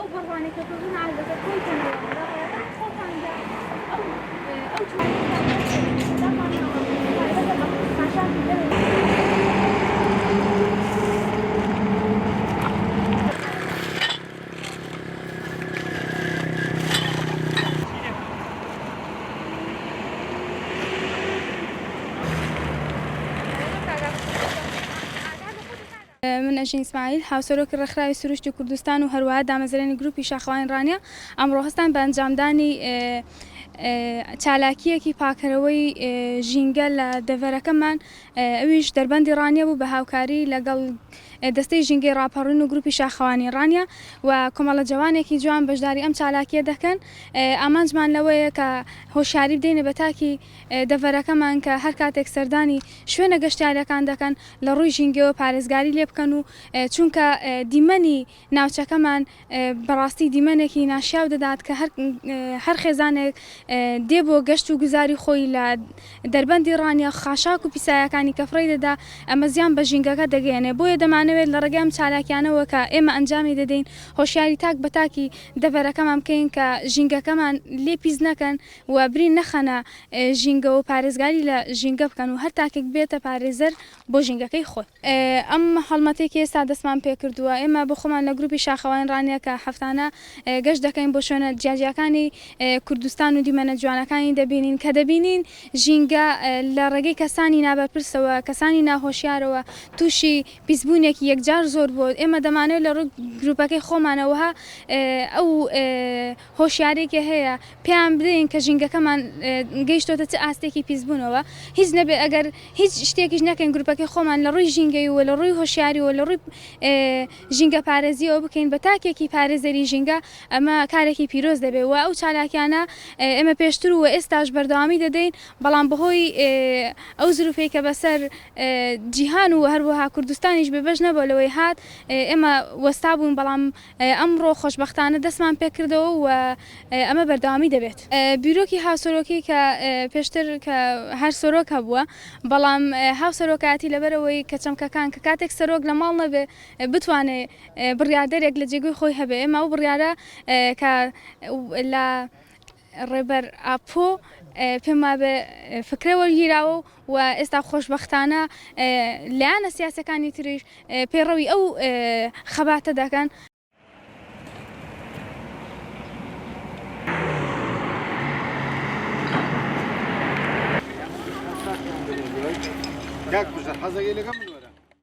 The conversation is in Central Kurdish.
أو براني كتبون على ذلك كل سنة من ئەژین ئیسماعیل هاوسەرۆکی ڕێکخراوی سروشتی کوردستان و هەروەها دامەزرێنی گروپی شاخەوانی ڕانیە ئەمڕۆ هەستان بە ئەنجامدانی چالاکیەکی پاکەرەوەی ژینگە لە دەڤەرەکەمان ئەویش دەربەندی ڕانیە بوو بە هاوکاری لەگەڵ دەستەی ژینگەی ڕاپەڕین و گروپی شاخەوانی ڕانیە و کۆمەڵە جوانێکی جوان بەشداری ئەم چالاکیە دەکەن. ئامانجمان لەوەیە کە هۆشیاری بدەینە بە تاکی دەڤەرەکەمان کە هەر کاتێک سەردانی شوێنە گەشتیاریەکان دەکەن لە ڕووی ژینگەوە پارێزگاری لێ بکەن و چونکە دیمەنی ناوچەکەمان بەڕاستی دیمەنێکی ناشیاو دەدات کە هەر خێزانێک دێ بۆ گەشت و گوزاری خۆی لە دەربەندی ڕانیە خاشاک و پیسایەکانی کەفڕی دەدا ئەمە زیان بە ژینگەکە دەگەێنێ. بۆیە دەمانەوێت لە ڕێگەم چالاکیانەوە کە ئێمە ئەنجامی دەدەین هۆشیاری تاک بە تاکی دەڤەرەکەمان بکەین کە ژینگەکەمان لێ پیس نەکەن و برین نەخەنە ژینگە و پارێزگاری لە ژینگە بکەن و هەر تاکێک بێتە پارێزەر بۆ ژینگەکەی خۆی. ئەم هەڵمەتێکی ئێستا دەستمان پێ کردووە ئێمە بۆ خۆمان لە گروپی شاخەوانی ڕانیە کە هەفتانە گەشت دەکەین بۆ شوێنە جیاجیەکانی کوردستان و دیمەنە جوانەکانی دەبینین کە دەبینین ژینگە لە ڕێگەی کەسانی نابەرپرسەوە کەسانی ناهۆشیارەوە تووشی پیسبوونێکی یەکجار زۆر بۆ ئێمە دەمانێت لە ڕوو گروپەکەی خۆمانەوەها ئەو هۆشیارێکی هەیە پێیان بدەین کە ژینگەکەمان گەیشتۆتە چ ئاستێکی پیسبوونەوە هیچ نەبێ ئەگەر هیچ شتێکیش نەکەین گروپەکەی خۆمان لە ڕووی ژینگەی و لە ڕووی هۆشیاری و لە ڕووی ژینگە پارێزیەوە بکەین بە تاکێکی پارێزەری ژینگە ئەمە کارێکی پیرۆز دەبێت و ئەو چالاکیانە ئێمە پێشتر و ئێستاش بەردەوامی دەدەین بەڵام بەهۆی ئەو زروفەی کە بەسەر جیهان و هەروەها کوردستانیش بێبەش نەبوو لەوەی هات ئێمە وەستا بوون بەڵام ئەمڕۆ خۆشبەختانە دەستمان پێکردەوە و ئەمە بەردەوامی دەبێت. بیرۆکی هاوسەرۆکی کە پێشتر کە هەر سۆرۆکە بووە بەڵام هاوسەرۆکاتی لەبەرەوەی کە چەمکەکان کە کاتێک سەرۆک لە ماڵ نەبێ بتوانێت بڕیادەرێک لە جێگوی خۆی هەبێ ئێمە ئەو بڕیارە کە لە ڕێبەر ئاپۆ پێم وابێ فکرە وەرگیراوە و ئێستا خۆشبەختانە لایەنە سیاسەکانی تریش پێڕەوی ئەو خەباتە دەکەن. Как бы же,